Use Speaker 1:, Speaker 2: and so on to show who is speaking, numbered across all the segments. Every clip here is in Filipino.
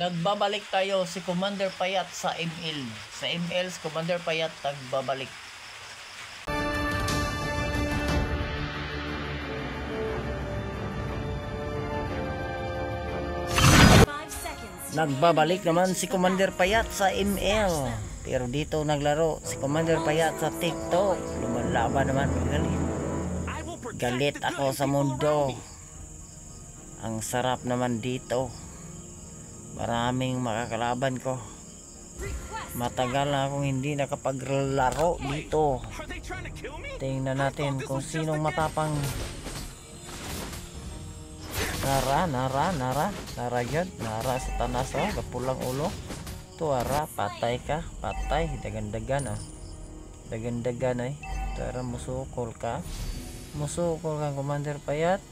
Speaker 1: Nagbabalik tayo si Commander Payat sa ML. Sa ML, si Commander Payat nagbabalik. Nagbabalik naman si Commander Payat sa ML. Pero dito naglaro si Commander Payat sa TikTok. Lumalaban naman. Galit ako sa mundo. Ang sarap naman dito. Maraming makakalaban ko. Matagal na akong hindi nakapaglaro dito. Tingnan natin kung sinong matapang. Nara yun. Nara sa tanas oh. Kapulang ulo. Tuara, patay ka. Patay. Dagan-dagan ah. Dagan-dagan ay. Tuara, musukol ka. Musukol kang Commander Payat.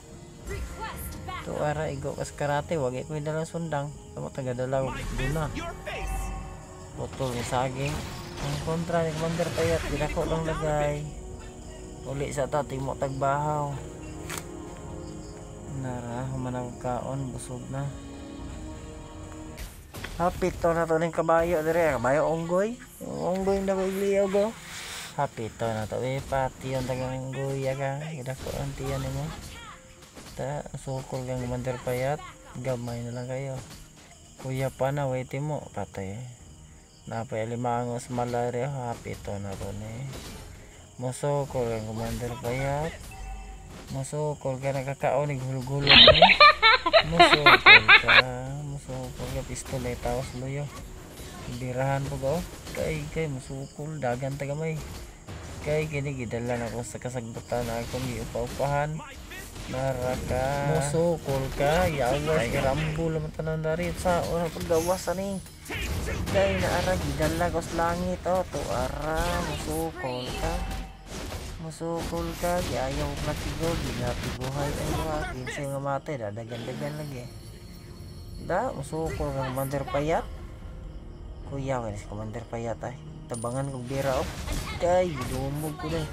Speaker 1: Tuara, igo kas karate. Wag ko yung dalang sundang. Tama tagadalaw. Guna. Botol ni saging. Ang kontra ni Commander Payat. Dinako lang lagay. Uli sa tating mo tagbahaw. Nara, humanang kaon, busog na. Hapit to na to ng kabayo dire, kabayo onggoy. Onggoy na liyaw go. Hapit to na to pati yung tagang onggoy ka. Gidako ang tiyan nimo. Ta sukol kang Commander Payat, gamay na lang kayo. Kuya pa na wait mo, patay. Napay limangos malaria, hapit to na to ni. Musukol kang Commander Payat. Musukol ka nakakaon ni gulgulo ni. Musukol ka pistol ay tawas luyo. Birahan po ko. Kay musukol dagan tagamay. Kay kini gidalan ako sa kasagbutan na ako giupa-upahan. Naraka. Musukol ka yawas kay rambo laman tanan dari sa ora paggawas ani. Kay naara gidala ko sa langit oh tuara musukol ka. Musukol ka, ayaw matigo, ginapiguhay ay mga kinsa nga matay, dadagan-dagan lagi. Da, musukol ng Commander Payat. Kuya ko si Commander Payat ay. Tabangan kong bira oh. Kay, dumog ko na.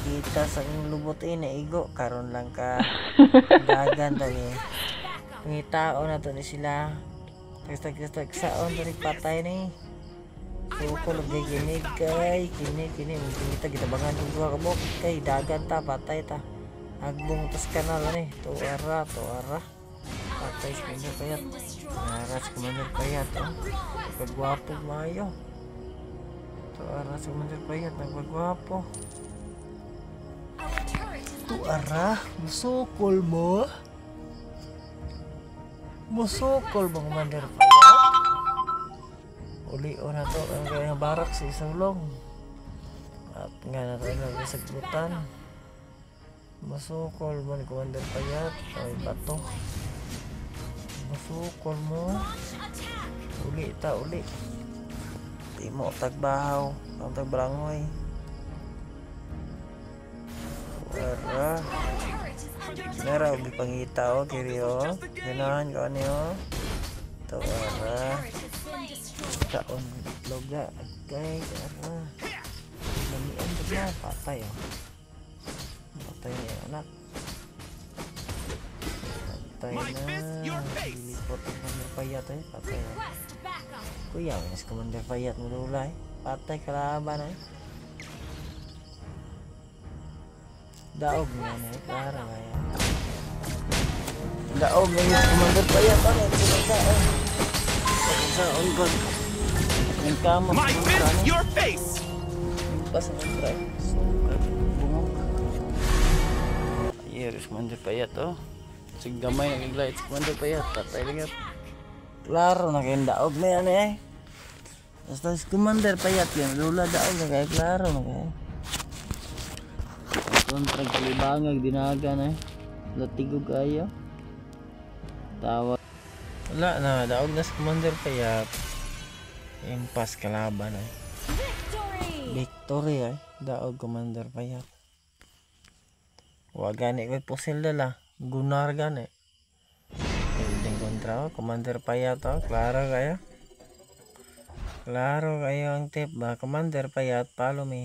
Speaker 1: Kita sa yung lubot na igo, karon lang ka. Dagan tali. Pangitao na to ni sila. Tag-tag saon to ni patay ni. Sukol og giginig kay kini kita gitabangan og duha ka bok kay dagan ta patay ta agbong tas kanal ni tuara patay sa Commander Payat. Nara sa Commander Payat oh. Pagwapo mayo tuara sa Commander Payat nagpagwapo tuara musukol mo Commander Payat. Uli o na to ang kaya barak sa isang long at nga na tayo nagkasagbutan. Masukol mo ni Commander Payat ay bato. Masukol mo uli di mo tagbahaw ang tagbarangoy nara ubi pangita o kiri o ganahan ko niyo tuara kaon loga kay ara lamian ba patay oh patay na anak patay na dilipot ang Commander Payat eh patay na kuya mas Commander Payat mululay patay kalaban eh daog nga na eh klara kaya daog nga yung Commander Payat ano sinagdaon sa ongkod ang kama my fist your face pas ang drive bungok ayer Commander Payat oh sig gamay nagiglait Commander Payat patay ligat klaro na kay daog na yan eh basta si Commander Payat yan lula daog na kay klaro na kay kontra kalibangag dinagan eh latigog kayo tawa wala na daog na si Commander Payat impas kalaban ay victory ay daog Commander Payat wag gani ko pusil dala gunar gani building kontra Commander Payat oh klaro kayo ang tip ba Commander Payat follow me.